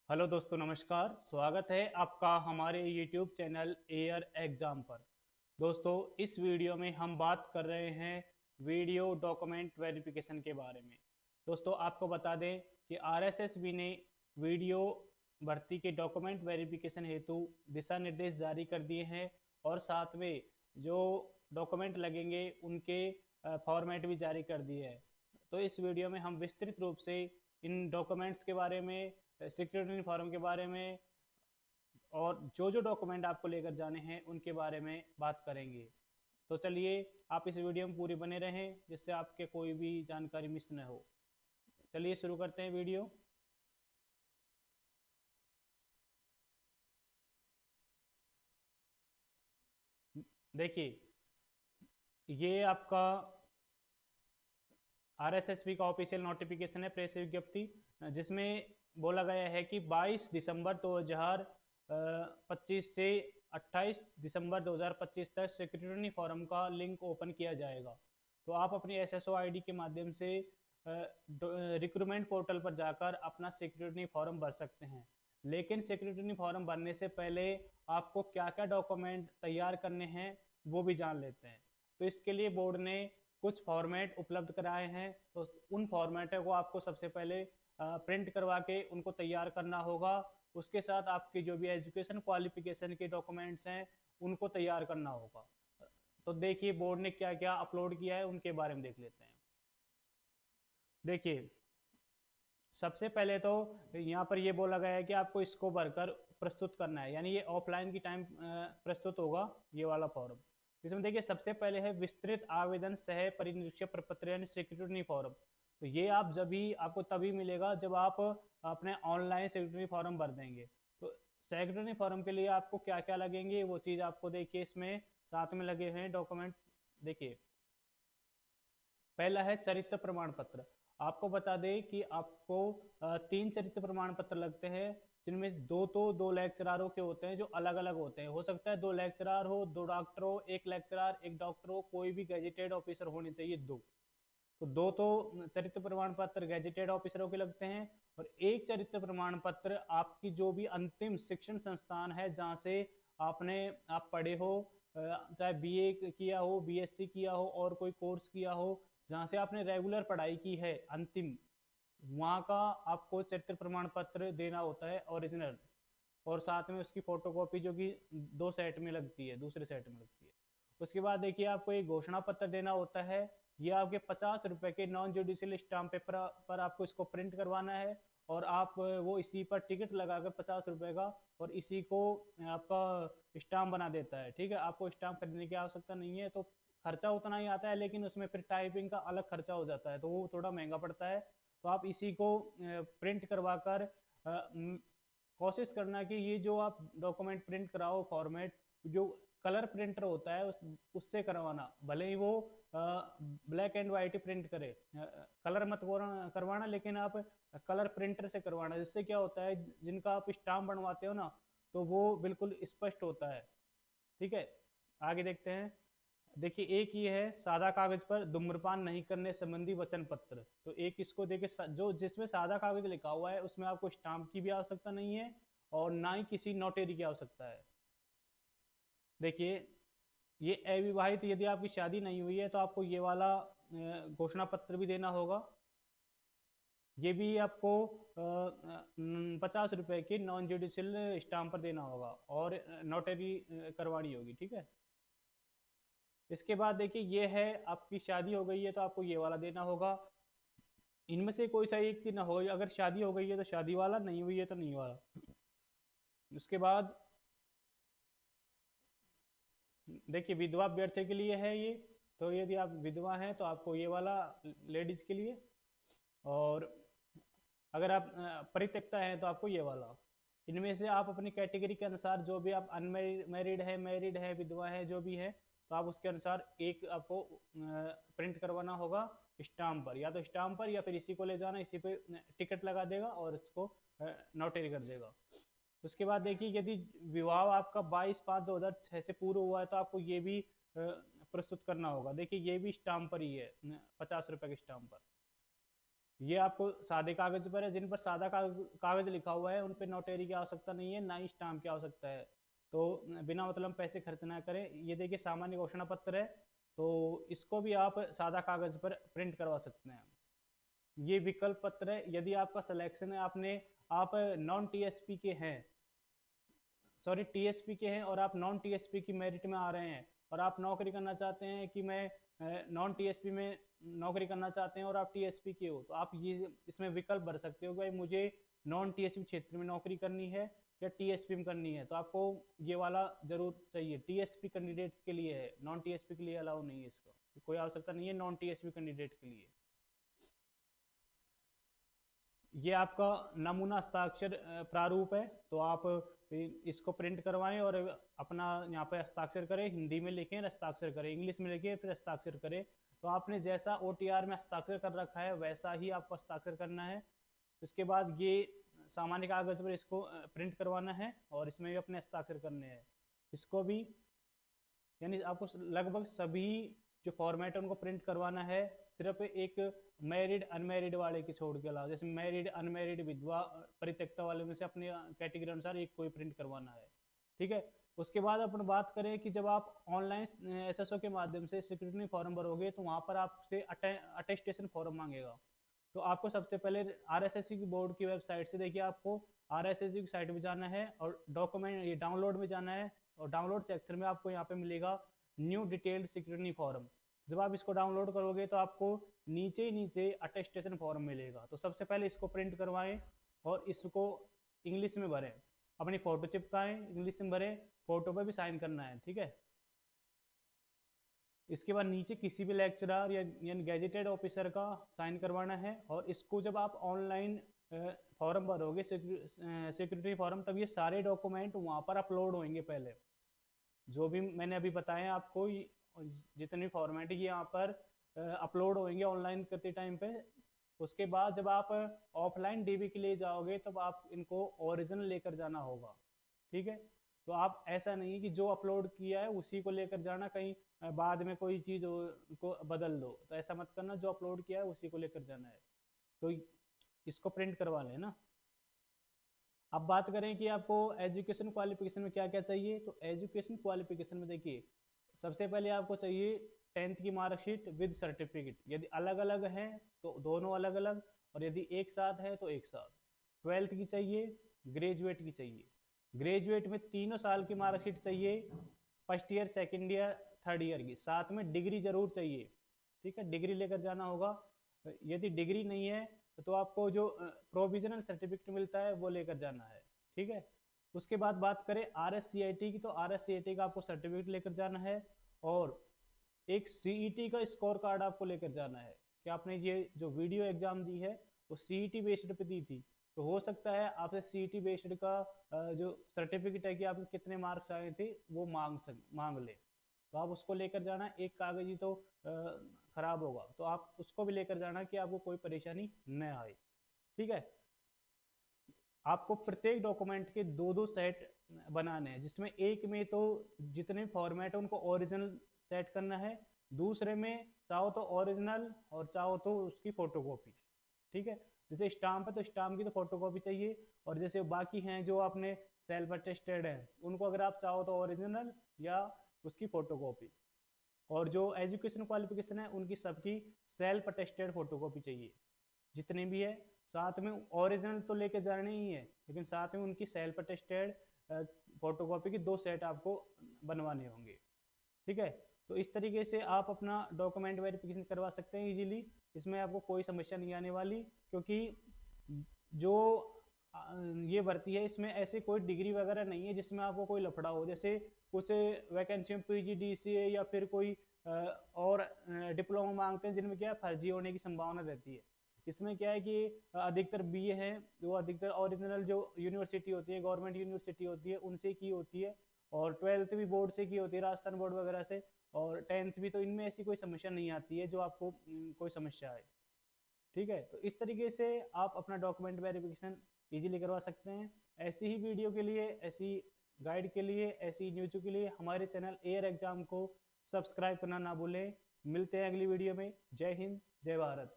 Hello दोस्तों, नमस्कार। स्वागत है आपका हमारे यूट्यूब चैनल एयर एग्जाम पर। दोस्तों, इस वीडियो में हम बात कर रहे हैं वीडियो डॉक्यूमेंट वेरिफिकेशन के बारे में। दोस्तों, आपको बता दें कि आरएसएसबी ने वीडियो भर्ती के डॉक्यूमेंट वेरिफिकेशन हेतु दिशा निर्देश जारी कर दिए हैं और साथ में जो डॉक्यूमेंट लगेंगे उनके फॉर्मेट भी जारी कर दिए हैं। तो इस वीडियो में हम विस्तृत रूप से इन डॉक्यूमेंट्स के बारे में, सिक्योरिटी फॉर्म के बारे में और जो जो डॉक्यूमेंट आपको लेकर जाने हैं उनके बारे में बात करेंगे। तो चलिए, आप इस वीडियो में पूरी बने रहें जिससे आपके कोई भी जानकारी मिस न हो। चलिए शुरू करते हैं वीडियो। देखिए, ये आपका आरएसएसबी का ऑफिशियल नोटिफिकेशन है, प्रेस विज्ञप्ति, जिसमें बोला गया है कि 22 दिसंबर 2025 से 28 दिसंबर 2025 तक सिक्योरिटी फॉरम का लिंक ओपन किया जाएगा। तो आप अपनी एसएसओ आईडी के माध्यम से रिक्रूटमेंट पोर्टल पर जाकर अपना सिक्योरिटी फॉर्म भर सकते हैं। लेकिन सिक्योरिटी फॉर्म भरने से पहले आपको क्या क्या डॉक्यूमेंट तैयार करने हैं वो भी जान लेते हैं। तो इसके लिए बोर्ड ने कुछ फॉर्मेट उपलब्ध कराए हैं। तो उन फॉर्मेटों को आपको सबसे पहले प्रिंट करवा के उनको तैयार करना होगा। उसके साथ आपकी जो भी एजुकेशन क्वालिफिकेशन के डॉक्यूमेंट्स हैं उनको तैयार करना होगा। तो देखिए, बोर्ड ने क्या क्या अपलोड किया है उनके बारे में देख लेते हैं। देखिए, सबसे पहले तो यहाँ पर ये बोला गया है कि आपको इसको भरकर प्रस्तुत करना है, यानी ये ऑफलाइन की टाइम प्रस्तुत होगा ये वाला फॉर्म। इसमें देखिए, सबसे पहले है विस्तृत आवेदन सह परिनिरीक्षक प्रपत्र यानी सिक्योरिटी फॉर्म। तो ये आप जब भी आपको तभी मिलेगा जब आप अपने ऑनलाइन सिक्योरिटी फॉर्म भर देंगे। तो सिक्योरिटी फॉर्म के लिए आपको क्या क्या लगेंगे वो चीज़ आपको देखिए इसमें साथ में लगे हुए हैं डॉक्यूमेंट। देखिए, पहला है चरित्र प्रमाण पत्र। आपको बता दें कि आपको तीन चरित्र प्रमाण पत्र लगते हैं, जिनमें दो तो दो लेक्चरारों के होते हैं जो अलग अलग होते हैं। हो सकता है दो लेक्चरार हो, दो डॉक्टर हो, एक लेक्चरार एक डॉक्टर हो, कोई भी गैजेटेड ऑफिसर होने चाहिए दो। तो दो तो चरित्र प्रमाण पत्र गैजेटेड ऑफिसरों के लगते हैं और एक चरित्र प्रमाण पत्र आपकी जो भी अंतिम शिक्षण संस्थान है जहाँ से आप पढ़े हो, चाहे बीए किया हो, बीएससी किया हो और कोई कोर्स किया हो, जहाँ से आपने रेगुलर पढ़ाई की है अंतिम, वहाँ का आपको चरित्र प्रमाण पत्र देना होता है ओरिजिनल। और साथ में उसकी फोटोकॉपी जो कि दो सेट में लगती है, दूसरे सेट में लगती है। उसके बाद देखिए, आपको एक घोषणा पत्र देना होता है। ये आपके 50 रुपए के नॉन जुडिशियल स्टाम्प पेपर पर आपको इसको प्रिंट करवाना है और आप वो इसी पर टिकट लगाकर 50 रुपए का, और इसी को आपका स्टाम्प बना देता है। ठीक है, आपको स्टाम्प खरीदने की आवश्यकता नहीं है। तो खर्चा उतना ही आता है, लेकिन उसमें फिर टाइपिंग का अलग खर्चा हो जाता है तो वो थोड़ा महंगा पड़ता है। तो आप इसी को प्रिंट करवा कर कोशिश करना कि ये जो आप डॉक्यूमेंट प्रिंट कराओ फॉर्मेट, जो कलर प्रिंटर होता है उससे करवाना, भले ही वो ब्लैक एंड वाइट प्रिंट करे, कलर मत करवाना, लेकिन आप कलर प्रिंटर से करवाना। जिससे क्या होता है, जिनका आप स्टाम्प बनवाते हो ना, तो वो बिल्कुल स्पष्ट होता है। ठीक है, आगे देखते हैं। देखिए, एक ये है सादा कागज पर धूम्रपान नहीं करने संबंधी वचन पत्र। तो एक इसको देखिए, जो जिसमें सादा कागज लिखा हुआ है उसमें आपको स्टाम्प की भी आवश्यकता नहीं है और ना ही किसी नोटेरी की आवश्यकता है। देखिए, ये अविवाहित, यदि आपकी शादी नहीं हुई है तो आपको ये वाला घोषणा पत्र भी देना होगा। ये भी आपको 50 रुपए की नॉन जुडिशियल स्टाम्प पर देना होगा और नोटरी करवानी होगी। ठीक है, इसके बाद देखिए, ये है आपकी शादी हो गई है तो आपको ये वाला देना होगा। इनमें से कोई सा एक ना हो, अगर शादी हो गई है तो शादी वाला, नहीं हुई है तो नहीं वाला। उसके बाद देखिए, विधवा अभ्यर्थी के लिए है ये। तो यदि आप विधवा हैं तो आपको ये वाला लेडीज के लिए, और अगर आप परित्यक्ता हैं तो आपको ये वाला। इनमें से आप अपनी कैटेगरी के अनुसार, जो भी आप अनमेरिड है, मैरिड है, विधवा है, जो भी है, तो आप उसके अनुसार एक आपको प्रिंट करवाना होगा स्टाम्प पर, या तो स्टाम्प पर या फिर इसी को ले जाना, इसी पे टिकट लगा देगा और इसको नोटरी कर देगा। उसके बाद देखिए, यदि विवाह आपका 22/5/2006 से पूर्व हुआ है तो आपको ये भी प्रस्तुत करना होगा। देखिए, ये भी स्टाम्प पर ही है, 50 रुपए के स्टाम्प पर। ये आपको सादे कागज पर है, जिन पर सादा कागज लिखा हुआ है उन पर नोटेरी की आवश्यकता नहीं है, ना ही स्टाम्प की आवश्यकता है। तो बिना मतलब पैसे खर्च ना करें। ये देखिए सामान्य घोषणा पत्र है, तो इसको भी आप सादा कागज पर प्रिंट करवा सकते हैं। ये विकल्प पत्र है, यदि आपका सिलेक्शन है, आप नॉन टीएसपी के हैं, सॉरी टीएसपी के हैं और आप नॉन टीएसपी की मेरिट में आ रहे हैं, और आप नौकरी करना चाहते हैं कि मैं नॉन टीएसपी में नौकरी करना चाहते हैं और आप टीएसपी के हो, तो आप ये इसमें विकल्प भर सकते हो कि भाई मुझे नॉन टीएसपी क्षेत्र में नौकरी करनी है या टीएसपी में करनी है। तो आपको ये वाला जरूर चाहिए, टीएसपी कैंडिडेट्स के लिए है, नॉन टीएसपी के लिए अलाउ नहीं है, इसको कोई आवश्यकता नहीं है नॉन टीएसपी कैंडिडेट के लिए। ये आपका नमूना हस्ताक्षर प्रारूप है, तो आप इसको प्रिंट करवाएं और अपना यहाँ पे हस्ताक्षर करें, हिंदी में लिखें हस्ताक्षर करें, इंग्लिश में लिखें फिर हस्ताक्षर करें। तो आपने जैसा ओटीआर में हस्ताक्षर कर रखा है वैसा ही आपको हस्ताक्षर करना है। उसके बाद ये सामान्य कागज पर इसको प्रिंट करवाना है और इसमें भी अपने हस्ताक्षर करने हैं। इसको भी यानी आपको लगभग सभी जो फॉर्मेट है उनको प्रिंट करवाना है, सिर्फ एक मैरिड अनमैरिड वाले की छोड़ के अलावा, जैसे मैरिड अनमैरिड विधवा परित्यक्ता वाले में से अपने कैटेगरी अनुसार एक कोई प्रिंट करवाना है। ठीक है। उसके बाद अपन बात करें कि जब आप ऑनलाइन एसएसओ के माध्यम से सिक्योरिटी फॉर्म भरोगे तो वहाँ पर आपसे अटेस्टेशन फॉर्म मांगेगा। तो आपको सबसे पहले आरएसएससी की बोर्ड की वेबसाइट से देखिए, आपको आरएसएससी की साइट में जाना है और डॉक्यूमेंट ये डाउनलोड में जाना है, और डाउनलोड सेक्शन में आपको यहाँ पे मिलेगा न्यू डिटेल्ड सिक्योरिटी फॉर्म। जब आप इसको डाउनलोड करोगे तो आपको नीचे अटेस्टेशन फॉर्म मिलेगा। तो सबसे पहले इसको प्रिंट करवाएं और इसको इंग्लिश में भरें, अपनी फोटो चिपकाएं, इंग्लिश में भरें, फोटो पर भी साइन करना है। ठीक है। इसके बाद नीचे किसी भी लेक्चरर या यानी गैजेटेड ऑफिसर का साइन करवाना है, और इसको जब आप ऑनलाइन फॉर्म भरोगे सिक्योरिटी फॉर्म, तब ये सारे डॉक्यूमेंट वहाँ पर अपलोड होंगे। पहले जो भी मैंने अभी बताया आपको, जितने फॉर्मेट ये यहाँ पर अपलोड होंगे ऑनलाइन करते टाइम पे। उसके बाद जब आप ऑफलाइन डीबी के लिए जाओगे तब आप इनको ओरिजिनल लेकर जाना होगा। ठीक है। तो आप ऐसा नहीं कि जो अपलोड किया है उसी को लेकर जाना, कहीं बाद में कोई चीज़ को बदल दो, तो ऐसा मत करना, जो अपलोड किया है उसी को लेकर जाना है। तो इसको प्रिंट करवा लेना। अब बात करें कि आपको एजुकेशन क्वालिफिकेशन में क्या क्या चाहिए, तो एजुकेशन क्वालिफिकेशन में देखिए सबसे पहले आपको चाहिए 10th की मार्कशीट विद सर्टिफिकेट, यदि अलग अलग हैं तो दोनों अलग अलग, और यदि एक साथ है तो एक साथ। 12th की चाहिए, ग्रेजुएट की चाहिए। ग्रेजुएट में 3 साल की मार्कशीट चाहिए, first year second year third year की, साथ में डिग्री जरूर चाहिए। ठीक है, डिग्री लेकर जाना होगा। यदि डिग्री नहीं है तो आपको जो प्रोविजनल सर्टिफिकेट मिलता है वो लेकर जाना है। ठीक है। उसके बाद बात करें आरएससीआईटी की, तो आरएससीआईटी का आपको सर्टिफिकेट लेकर जाना है, और एक सीईटी का स्कोर कार्ड आपको लेकर जाना है कि आपने ये जो वीडियो एग्जाम दी है वो सीईटी बेस्ड पे दी थी, तो हो सकता है आपसे सीईटी बेस्ड का जो सर्टिफिकेट है कि आपके कितने मार्क्स आए थे वो मांग ले, तो आप उसको लेकर जाना। एक कागज ही तो खराब होगा, तो आप उसको भी लेकर जाना कि आपको कोई परेशानी न आए। ठीक है। आपको प्रत्येक डॉक्यूमेंट के दो दो सेट बनाने हैं, जिसमें एक में तो जितने फॉर्मेट है उनको ओरिजिनल सेट करना है, दूसरे में चाहो तो ओरिजिनल और चाहो तो उसकी फोटोकॉपी। ठीक है। जैसे स्टाम्प है तो स्टाम्प की तो फोटोकॉपी चाहिए, और जैसे बाकी हैं जो आपने सेल्फ अटेस्टेड है उनको अगर आप चाहो तो ओरिजिनल या उसकी फोटोकॉपी, और जो एजुकेशन क्वालिफिकेशन है उनकी सबकी सेल्फ अटेस्टेड फोटोकॉपी चाहिए जितने भी है। साथ में ओरिजिनल तो लेके जाने ही है, लेकिन साथ में उनकी सेल्फ अटेस्टेड फोटोकॉपी की 2 सेट आपको बनवाने होंगे। ठीक है। तो इस तरीके से आप अपना डॉक्यूमेंट वेरिफिकेशन करवा सकते हैं इजीली, इसमें आपको कोई समस्या नहीं आने वाली, क्योंकि जो ये भर्ती है इसमें ऐसे कोई डिग्री वगैरह नहीं है जिसमें आपको कोई लफड़ा हो, जैसे कुछ वैकेंसी में पीजीडीसीए या फिर कोई और डिप्लोमा मांगते हैं जिनमें क्या है फर्जी होने की संभावना रहती है। इसमें क्या है कि अधिकतर बीए है जो अधिकतर ओरिजिनल जो यूनिवर्सिटी होती है, गवर्नमेंट यूनिवर्सिटी होती है, उनसे की होती है, और 12th भी बोर्ड से की होती है, राजस्थान बोर्ड वगैरह से, और 10th भी। तो इनमें ऐसी कोई समस्या नहीं आती है जो आपको कोई समस्या है। ठीक है। तो इस तरीके से आप अपना डॉक्यूमेंट वेरिफिकेशन इजीली करवा सकते हैं। ऐसी ही वीडियो के लिए, ऐसी गाइड के लिए, ऐसी न्यूज़ के लिए हमारे चैनल एयर एग्जाम को सब्सक्राइब करना ना भूलें। मिलते हैं अगली वीडियो में। जय हिंद, जय भारत।